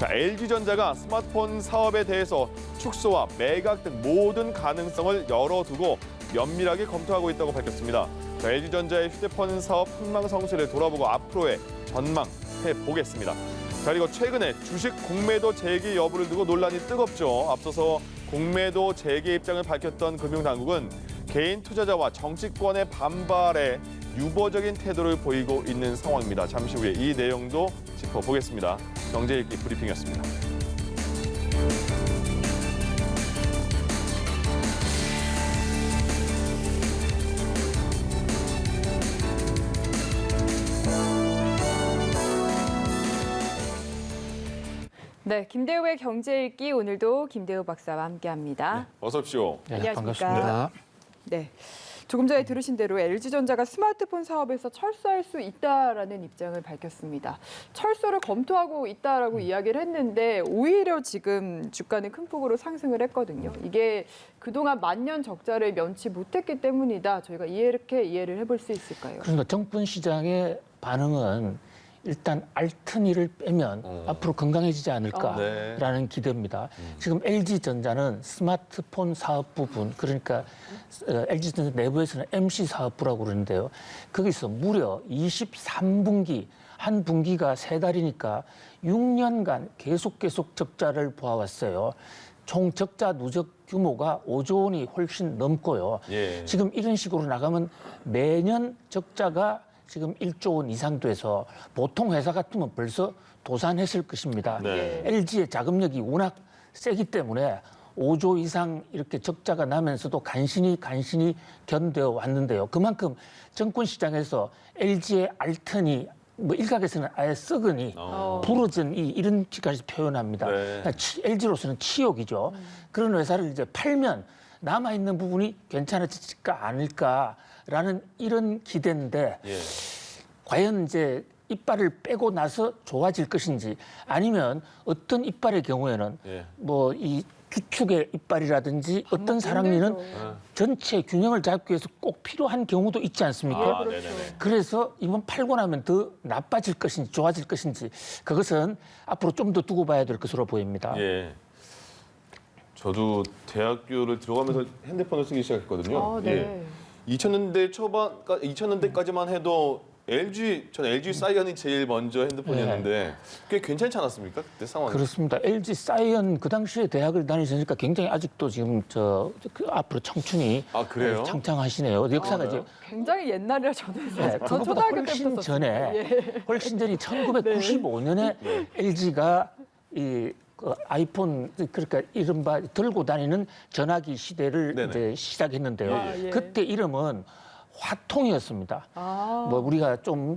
자, LG전자가 스마트폰 사업에 대해서 축소와 매각 등 모든 가능성을 열어두고 면밀하게 검토하고 있다고 밝혔습니다. 자, LG전자의 휴대폰 사업 흥망성쇠를 돌아보고 앞으로의 전망해 보겠습니다. 자, 그리고 최근에 주식 공매도 재개 여부를 두고 논란이 뜨겁죠. 앞서서 공매도 재개 입장을 밝혔던 금융당국은 개인 투자자와 정치권의 반발에 유보적인 태도를 보이고 있는 상황입니다. 잠시 후에 이 내용도 짚어보겠습니다. 경제읽기 브리핑이었습니다. 네, 김대우의 경제읽기 오늘도 김대우 박사와 함께합니다. 어서 오십시오. 네, 안녕하십니까. 반갑습니다. 네, 조금 전에 들으신 대로 LG전자가 스마트폰 사업에서 철수할 수 있다라는 입장을 밝혔습니다. 철수를 검토하고 있다라고 이야기를 했는데 오히려 지금 주가는 큰 폭으로 상승을 했거든요. 이게 그동안 만년 적자를 면치 못했기 때문이다. 저희가 이렇게 이해를 해볼 수 있을까요? 그러니까 정권 시장의 반응은 일단 알트니를 빼면 앞으로 건강해지지 않을까라는 기대입니다. 지금 LG전자는 스마트폰 사업 부분, 그러니까 LG전자 내부에서는 MC 사업부라고 그러는데요. 거기서 무려 23분기, 한 분기가 3달이니까 6년간 계속 적자를 보아왔어요. 총 적자 누적 규모가 5조 원이 훨씬 넘고요. 예. 지금 이런 식으로 나가면 매년 적자가 지금 1조 원 이상 돼서 보통 회사 같으면 벌써 도산했을 것입니다. 네. LG의 자금력이 워낙 세기 때문에 5조 이상 이렇게 적자가 나면서도 간신히 견뎌 왔는데요. 그만큼 정권 시장에서 LG의 알턴이 뭐 일각에서는 아예 썩으니 부러진 이런 기까지 표현합니다. 네. LG로서는 치욕이죠. 그런 회사를 이제 팔면 남아있는 부분이 괜찮아질까 않을까라는 이런 기대인데 예. 과연 이제 이빨을 빼고 나서 좋아질 것인지 아니면 어떤 이빨의 경우에는 예. 뭐 이 규축의 이빨이라든지 어떤 사람이는 전체 균형을 잡기 위해서 꼭 필요한 경우도 있지 않습니까? 아, 네네네. 그래서 이번 팔고 나면 더 나빠질 것인지 좋아질 것인지 그것은 앞으로 좀 더 두고 봐야 될 것으로 보입니다. 예. 저도 대학교를 들어가면서 핸드폰을 쓰기 시작했거든요. 아, 네. 예. 2000년대 초반, 2000년대까지만 해도 전 LG 사이언이 제일 먼저 핸드폰이었는데 꽤 괜찮지 않았습니까? 그때 상황이. 그렇습니다. LG 사이언 그 당시에 대학을 다니시니까 굉장히 아직도 지금 그 앞으로 청춘이 아, 그래요? 창창하시네요. 역사가 이제 굉장히 옛날이라 저는 네, 전 그거보다 초등학교 훨씬 때부터 전에 썼어요. 훨씬 전이 1995년에 LG가 그 아이폰 그러니까 이른바 들고 다니는 전화기 시대를 네네. 이제 시작했는데요. 아, 예. 그때 이름은 화통이었습니다. 아, 뭐 우리가 좀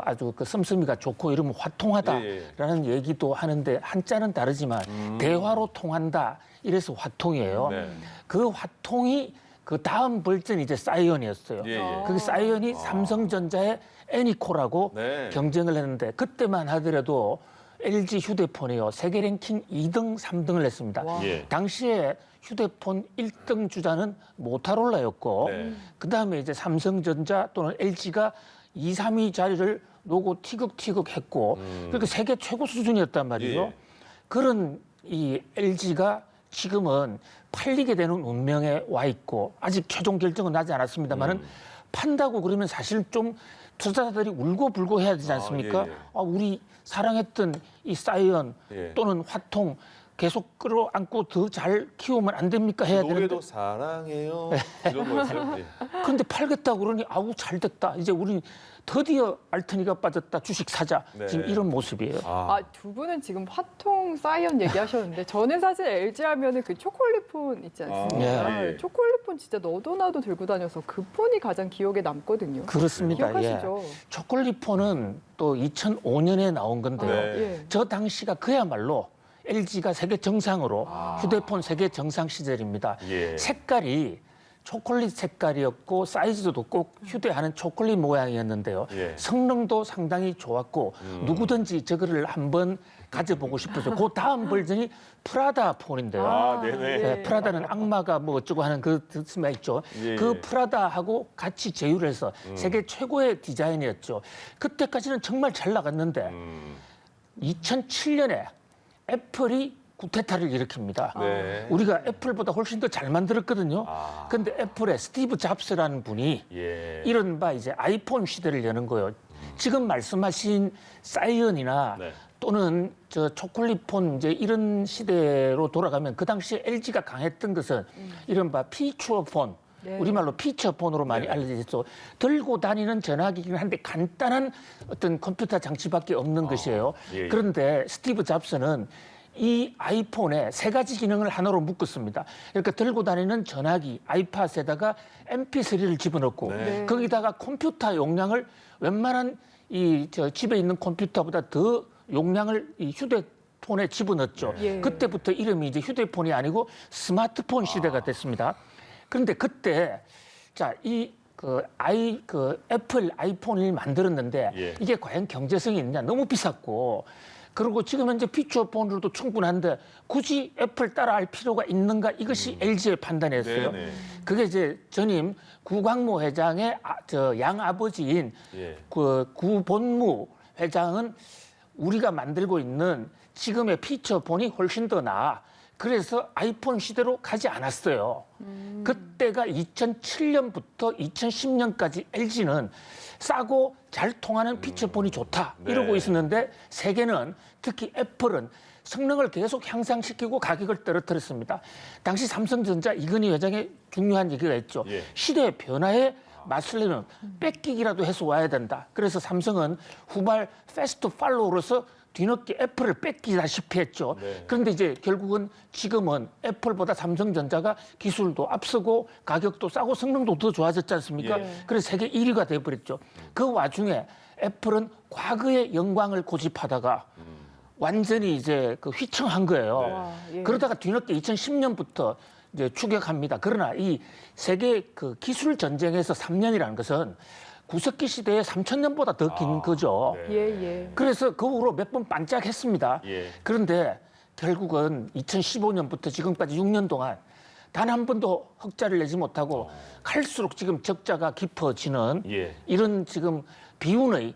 아주 그 씀씀이가 좋고 이러면 화통하다라는 얘기도 하는데 한자는 다르지만 대화로 통한다 이래서 화통이에요. 네. 그 화통이 그 다음 버전이 이제 사이언이었어요. 예, 예. 그 사이언이 삼성전자의 애니코라고 네. 경쟁을 했는데 그때만 하더라도 LG 휴대폰이요 세계 랭킹 2등, 3등을 했습니다. 예. 당시에 휴대폰 1등 주자는 모타롤라였고 네. 그다음에 이제 삼성전자 또는 LG가 2, 3위 자리를 놓고 티격태격했고 그렇게 세계 최고 수준이었단 말이죠. 예. 그런 이 LG가 지금은 팔리게 되는 운명에 와 있고 아직 최종 결정은 나지 않았습니다만은 판다고 그러면 사실 좀 투자자들이 울고불고 해야 되지 않습니까? 예, 예. 우리 사랑했던 이 사이언 예. 또는 화통 계속 끌어안고 더 잘 키우면 안 됩니까? 해야 되는데 노래도 사랑해요. 이런 거였어요. 예. 근데 팔겠다고 그러니 아우 잘 됐다. 이제 우리 드디어 알트니가 빠졌다. 주식 사자. 네. 지금 이런 모습이에요. 아, 두 분은 지금 화통 사이언 얘기하셨는데 저는 사실 LG 하면은 그 초콜릿폰 있지 않습니까? 아, 예. 초콜릿폰 진짜 너도 나도 들고 다녀서 그 폰이 가장 기억에 남거든요. 그렇습니다. 기억하시죠? 초콜릿폰은 또 2005년에 나온 건데요. 네. 예. 저 당시가 그야말로 LG가 세계 정상으로 휴대폰 세계 정상 시절입니다. 예. 색깔이 초콜릿 색깔이었고 사이즈도 꼭 휴대하는 초콜릿 모양이었는데요. 예. 성능도 상당히 좋았고 누구든지 저거를 한번 가져보고 싶어서 그 다음 버전이 프라다 폰인데요. 아, 네네. 네, 프라다는 악마가 뭐 어쩌고 하는 그 뜻이 있죠. 예. 그 프라다하고 같이 제휴를 해서 세계 최고의 디자인이었죠. 그때까지는 정말 잘 나갔는데 2007년에 애플이 구태타를 일으킵니다. 네. 우리가 애플보다 훨씬 더 잘 만들었거든요. 아. 근데 애플의 스티브 잡스라는 분이 예. 이른바 이제 아이폰 시대를 여는 거예요. 지금 말씀하신 사이언이나 네. 또는 저 초콜릿폰 이제 이런 시대로 돌아가면 그 당시에 LG가 강했던 것은 이른바 피처폰, 네. 우리말로 피처폰으로 많이 네. 알려져 있어. 들고 다니는 전화기긴 한데 간단한 어떤 컴퓨터 장치밖에 없는 것이에요. 예. 그런데 스티브 잡스는 이 아이폰에 세 가지 기능을 하나로 묶었습니다. 그러니까 들고 다니는 전화기, 아이팟에다가 MP3를 집어넣고 네. 거기다가 컴퓨터 용량을 웬만한 저 집에 있는 컴퓨터보다 더 용량을 이 휴대폰에 집어넣었죠. 예. 그때부터 이름이 이제 휴대폰이 아니고 스마트폰 시대가 됐습니다. 그런데 그때 애플 아이폰을 만들었는데 예. 이게 과연 경제성이 있냐? 너무 비쌌고. 그리고 지금 현재 피처폰으로도 충분한데 굳이 애플 따라할 필요가 있는가? 이것이 LG의 판단이었어요. 네네. 그게 이제 전임 구광모 회장의 양아버지인 예. 그 구본무 회장은 우리가 만들고 있는 지금의 피처폰이 훨씬 더 나아. 그래서 아이폰 시대로 가지 않았어요. 그때가 2007년부터 2010년까지 LG는 싸고 잘 통하는 피처폰이 좋다 이러고 네. 있었는데 세계는 특히 애플은 성능을 계속 향상시키고 가격을 떨어뜨렸습니다. 당시 삼성전자 이건희 회장의 중요한 얘기가 있죠. 예. 시대의 변화에 맞서려면 뺏기기라도 해서 와야 된다. 그래서 삼성은 후발 패스트 팔로우로서 뒤늦게 애플을 뺏기다시피 했죠. 네. 그런데 이제 결국은 지금은 애플보다 삼성전자가 기술도 앞서고 가격도 싸고 성능도 더 좋아졌지 않습니까? 예. 그래서 세계 1위가 돼버렸죠. 그 와중에 애플은 과거의 영광을 고집하다가 완전히 이제 그 휘청한 거예요. 와, 예. 그러다가 뒤늦게 2010년부터 이제 추격합니다. 그러나 이 세계 그 기술 전쟁에서 3년이라는 것은 구석기 시대의 3,000년보다 더 긴 거죠. 네. 예, 예. 그래서 그 후로 몇 번 반짝했습니다. 예. 그런데 결국은 2015년부터 지금까지 6년 동안 단 한 번도 흑자를 내지 못하고 갈수록 지금 적자가 깊어지는 예. 이런 지금 비운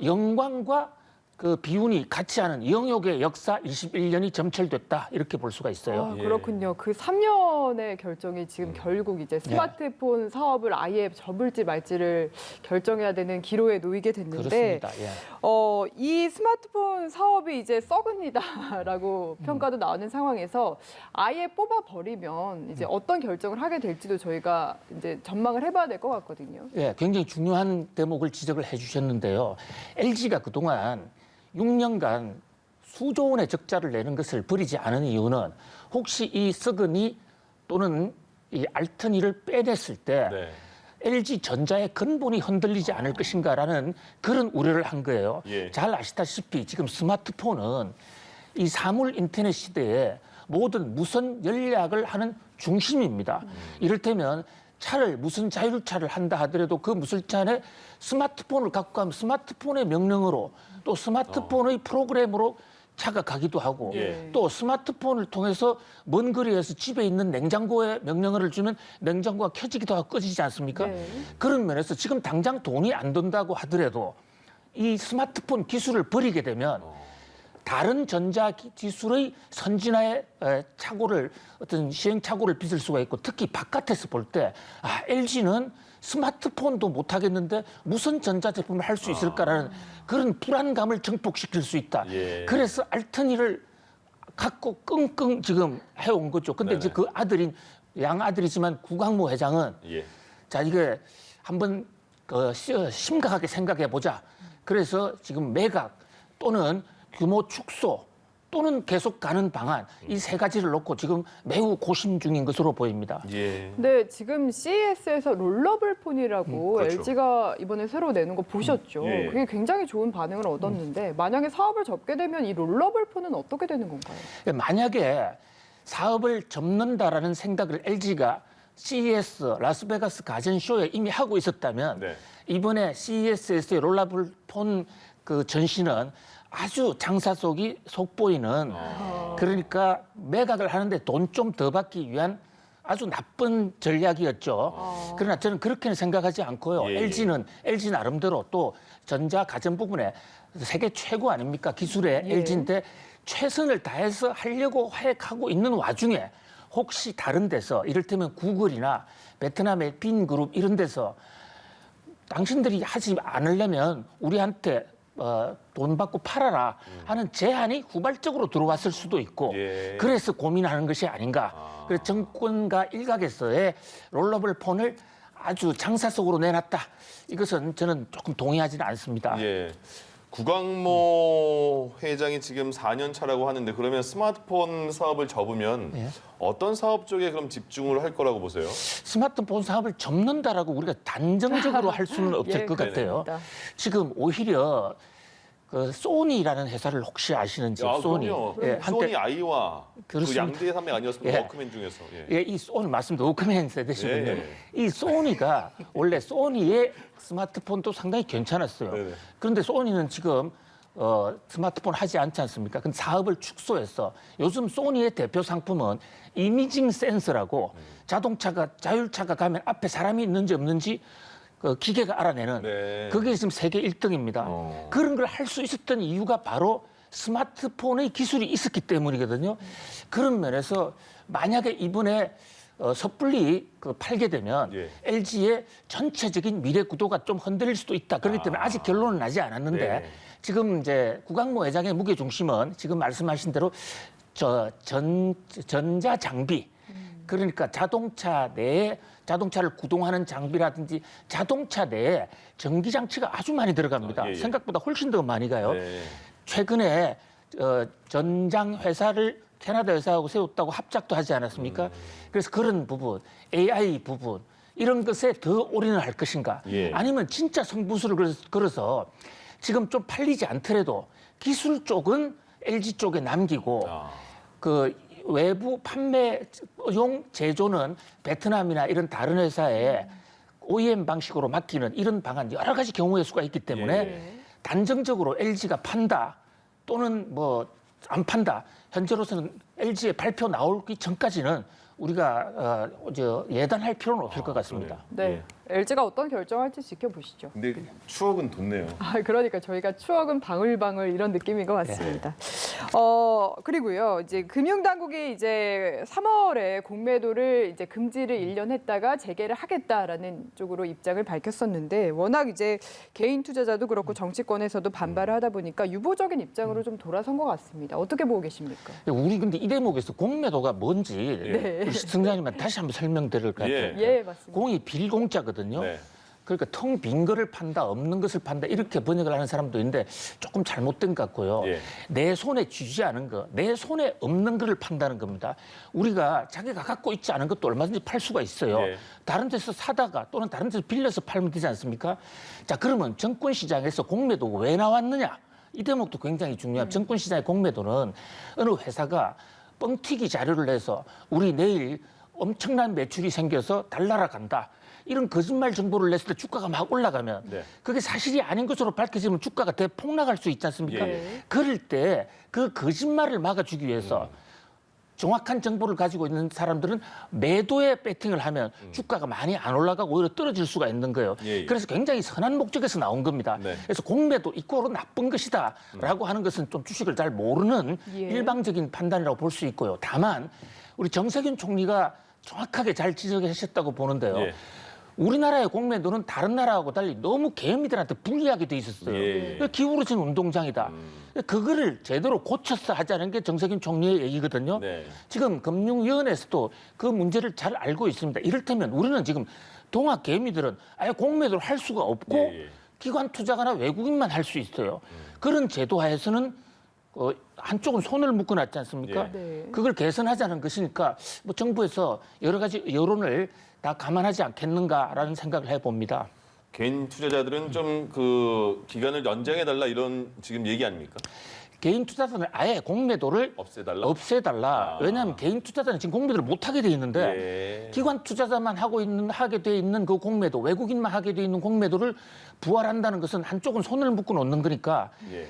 영광과 그 비운이 같이 하는 영역의 역사 21년이 점철됐다 이렇게 볼 수가 있어요. 아, 그렇군요. 그 3년의 결정이 지금 결국 네. 이제 스마트폰 사업을 아예 접을지 말지를 결정해야 되는 기로에 놓이게 됐는데 그렇습니다. 예. 이 스마트폰 사업이 이제 썩은이다라고 평가도 나오는 상황에서 아예 뽑아버리면 이제 어떤 결정을 하게 될지도 저희가 이제 전망을 해봐야 될 것 같거든요. 예, 굉장히 중요한 대목을 지적을 해주셨는데요. LG가 그동안 6년간 수조 원의 적자를 내는 것을 버리지 않은 이유는 혹시 이 썩은이 또는 이 알턴이를 빼냈을 때 네. LG 전자의 근본이 흔들리지 않을 것인가라는 그런 우려를 한 거예요. 예. 잘 아시다시피 지금 스마트폰은 이 사물 인터넷 시대에 모든 무선 연락을 하는 중심입니다. 이를테면 무슨 자율차를 한다 하더라도 그 무슨 차 안에 스마트폰을 갖고 가면 스마트폰의 명령으로 또 스마트폰의 프로그램으로 차가 가기도 하고 예. 또 스마트폰을 통해서 먼 거리에서 집에 있는 냉장고에 명령어를 주면 냉장고가 켜지기도 하고 꺼지지 않습니까? 네. 그런 면에서 지금 당장 돈이 안 든다고 하더라도 이 스마트폰 기술을 버리게 되면 다른 전자 기술의 선진화의 어떤 시행착오를 빚을 수가 있고 특히 바깥에서 볼 때 LG는 스마트폰도 못 하겠는데 무슨 전자제품을 할 수 있을까라는 그런 불안감을 증폭시킬 수 있다. 예. 그래서 알턴이를 갖고 끙끙 지금 해온 거죠. 근데 이제 그 아들인 양아들이지만 구광모 회장은 예. 자, 이게 한번 심각하게 생각해 보자. 그래서 지금 매각 또는 규모 축소 또는 계속 가는 방안 이 세 가지를 놓고 지금 매우 고심 중인 것으로 보입니다. 예. 근데 지금 CES에서 롤러블 폰이라고 그렇죠. LG가 이번에 새로 내는 거 보셨죠? 예. 그게 굉장히 좋은 반응을 얻었는데 만약에 사업을 접게 되면 이 롤러블 폰은 어떻게 되는 건가요? 만약에 사업을 접는다라는 생각을 LG가 CES 라스베가스 가전쇼에 이미 하고 있었다면 네. 이번에 CES에서의 롤러블 폰 그 전시는 아주 장사 속이 속보이는 그러니까 매각을 하는데 돈 좀 더 받기 위한 아주 나쁜 전략이었죠. 그러나 저는 그렇게는 생각하지 않고요. 예, 예. LG 나름대로 또 전자 가전 부분에 세계 최고 아닙니까? 기술의 예. LG인데 최선을 다해서 하려고 하고 있는 와중에 혹시 다른 데서 이를테면 구글이나 베트남의 빈그룹 이런 데서 당신들이 하지 않으려면 우리한테 돈 받고 팔아라 하는 제안이 후발적으로 들어왔을 수도 있고 예. 그래서 고민하는 것이 아닌가. 그래서 정권가 일각에서의 롤러블 폰을 아주 장사 속으로 내놨다. 이것은 저는 조금 동의하지는 않습니다. 예. 구광모 회장이 지금 4년 차라고 하는데 그러면 스마트폰 사업을 접으면 예. 어떤 사업 쪽에 그럼 집중을 할 거라고 보세요? 스마트폰 사업을 접는다라고 우리가 단정적으로 할 수는 없을 예, 것 같아요. 그렇습니다. 지금 오히려 그 소니라는 회사를 혹시 아시는지 소니. 그럼요. 예, 소니 아이와 그 그렇습니다. 양대의 산맥 아니었습니까? 예. 워크맨 중에서. 예. 예, 이 소니 맞습니다. 워크맨 세대시군요. 예. 이 소니가 원래 소니의 스마트폰도 상당히 괜찮았어요. 네네. 그런데 소니는 지금 스마트폰 하지 않지 않습니까? 근데 사업을 축소해서 요즘 소니의 대표 상품은 이미징 센서라고 자율차가 가면 앞에 사람이 있는지 없는지 그 기계가 알아내는 네. 그게 지금 세계 1등입니다. 그런 걸 할 수 있었던 이유가 바로 스마트폰의 기술이 있었기 때문이거든요. 그런 면에서 만약에 이번에 섣불리 팔게 되면 예. LG의 전체적인 미래 구도가 좀 흔들릴 수도 있다. 그렇기 때문에 아직 결론은 나지 않았는데 네. 지금 이제 구광모 회장의 무게 중심은 지금 말씀하신 대로 전자 장비 그러니까 자동차 내에 자동차를 구동하는 장비라든지 자동차 내에 전기 장치가 아주 많이 들어갑니다. 예, 예. 생각보다 훨씬 더 많이 가요. 네. 최근에 전장 회사를 캐나다 회사하고 세웠다고 합작도 하지 않았습니까? 그래서 그런 부분, AI 부분 이런 것에 더 올인을 할 것인가? 예. 아니면 진짜 성부수를 걸어서 지금 좀 팔리지 않더라도 기술 쪽은 LG 쪽에 남기고 아. 그 외부 판매용 제조는 베트남이나 이런 다른 회사에 OEM 방식으로 맡기는 이런 방안 여러 가지 경우의 수가 있기 때문에 예. 단정적으로 LG가 판다 또는 뭐 안 판다 현재로서는 LG의 발표 나오기 전까지는 우리가 예단할 필요는 없을 것 같습니다. 네. LG가 어떤 결정할지 지켜보시죠. 근데 추억은 돋네요. 그러니까 저희가 추억은 방울방울 이런 느낌인 것 같습니다. 그리고요, 이제 금융당국이 이제 3월에 공매도를 이제 금지를 1년 했다가 재개를 하겠다라는 쪽으로 입장을 밝혔었는데 워낙 이제 개인 투자자도 그렇고 정치권에서도 반발을 하다 보니까 유보적인 입장으로 좀 돌아선 것 같습니다. 어떻게 보고 계십니까? 우리 근데 이 대목에서 공매도가 뭔지 네. 우리 시청자님한테 다시 한번 설명드릴 것 같아요. 예, 맞습니다. 공이 빌공짜거든요. 네. 그러니까 텅 빈 거를 판다, 없는 것을 판다 이렇게 번역을 하는 사람도 있는데 조금 잘못된 것 같고요. 예. 내 손에 쥐지 않은 거, 내 손에 없는 거를 판다는 겁니다. 우리가 자기가 갖고 있지 않은 것도 얼마든지 팔 수가 있어요. 예. 다른 데서 사다가 또는 다른 데서 빌려서 팔면 되지 않습니까? 자, 그러면 정권 시장에서 공매도가 왜 나왔느냐? 이 대목도 굉장히 중요합니다. 정권 시장의 공매도는 어느 회사가 뻥튀기 자료를 내서 우리 내일 엄청난 매출이 생겨서 달나라 간다. 이런 거짓말 정보를 냈을 때 주가가 막 올라가면 네. 그게 사실이 아닌 것으로 밝혀지면 주가가 대폭락할 수 있지 않습니까? 예. 그럴 때 그 거짓말을 막아주기 위해서 정확한 정보를 가지고 있는 사람들은 매도에 배팅을 하면 주가가 많이 안 올라가고 오히려 떨어질 수가 있는 거예요. 예, 예. 그래서 굉장히 선한 목적에서 나온 겁니다. 네. 그래서 공매도 이꼬로 나쁜 것이다라고 하는 것은 좀 주식을 잘 모르는 예. 일방적인 판단이라고 볼 수 있고요. 다만 우리 정세균 총리가 정확하게 잘 지적하셨다고 보는데요. 예. 우리나라의 공매도는 다른 나라하고 달리 너무 개미들한테 불리하게 돼 있었어요. 예. 기울어진 운동장이다. 그거를 제대로 고쳐서 하자는 게 정세균 총리의 얘기거든요. 네. 지금 금융위원회에서도 그 문제를 잘 알고 있습니다. 이를테면 우리는 지금 동학 개미들은 아예 공매도를 할 수가 없고 예, 예. 기관 투자가나 외국인만 할 수 있어요. 그런 제도 하에서는 한쪽은 손을 묶어놨지 않습니까? 예. 네. 그걸 개선하자는 것이니까 뭐 정부에서 여러 가지 여론을 다 감안하지 않겠는가라는 생각을 해봅니다. 개인 투자자들은 좀 그 기간을 연장해달라 이런 지금 얘기 아닙니까? 개인 투자자는 아예 공매도를 없애달라? 없애달라. 아. 왜냐하면 개인 투자자는 지금 공매도를 못 하게 돼 있는데 예. 기관 투자자만 하게 돼 있는 그 공매도, 외국인만 하게 돼 있는 공매도를 부활한다는 것은 한쪽은 손을 묶어 놓는 거니까 예.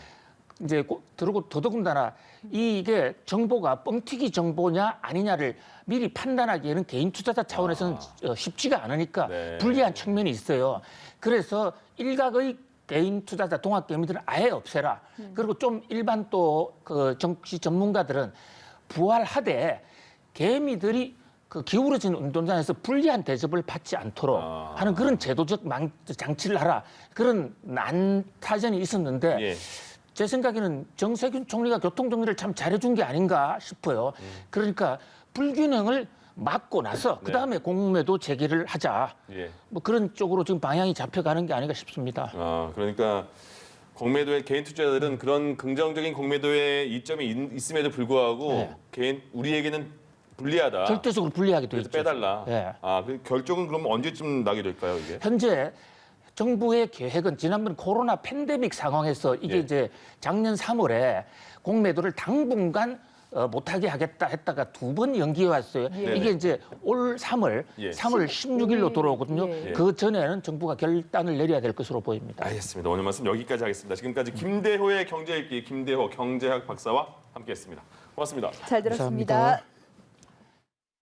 이제 더더군다나 이게 정보가 뻥튀기 정보냐 아니냐를 미리 판단하기에는 개인 투자자 차원에서는 쉽지가 않으니까 네. 불리한 측면이 있어요. 그래서 일각의 개인 투자자 동학 개미들은 아예 없애라. 그리고 좀 일반 또 그 정치 전문가들은 부활하되 개미들이 그 기울어진 운동장에서 불리한 대접을 받지 않도록 하는 그런 제도적 장치를 하라. 그런 난타전이 있었는데 예. 제 생각에는 정세균 총리가 교통 정리를 참 잘해준 게 아닌가 싶어요. 그러니까 불균형을 막고 나서 그다음에 공매도 재개를 하자. 예. 뭐 그런 쪽으로 지금 방향이 잡혀가는 게 아닌가 싶습니다. 그러니까 공매도의 개인 투자자들은 그런 긍정적인 공매도의 이점이 있음에도 불구하고 네. 우리에게는 불리하다. 절대적으로 불리하게 돼 그래서 있죠. 빼달라. 예. 그 결정은 그럼 언제쯤 나게 될까요, 이게? 현재 정부의 계획은 지난번 코로나 팬데믹 상황에서 이게 예. 이제 작년 3월에 공매도를 당분간 못하게 하겠다 했다가 2번 연기해 왔어요. 예. 이게 이제 올 3월, 예. 3월 16일로 돌아오거든요. 예. 그 전에는 정부가 결단을 내려야 될 것으로 보입니다. 알겠습니다. 오늘 말씀 여기까지 하겠습니다. 지금까지 김대호의 경제읽기 김대호 경제학 박사와 함께했습니다. 고맙습니다. 잘 들었습니다. 감사합니다.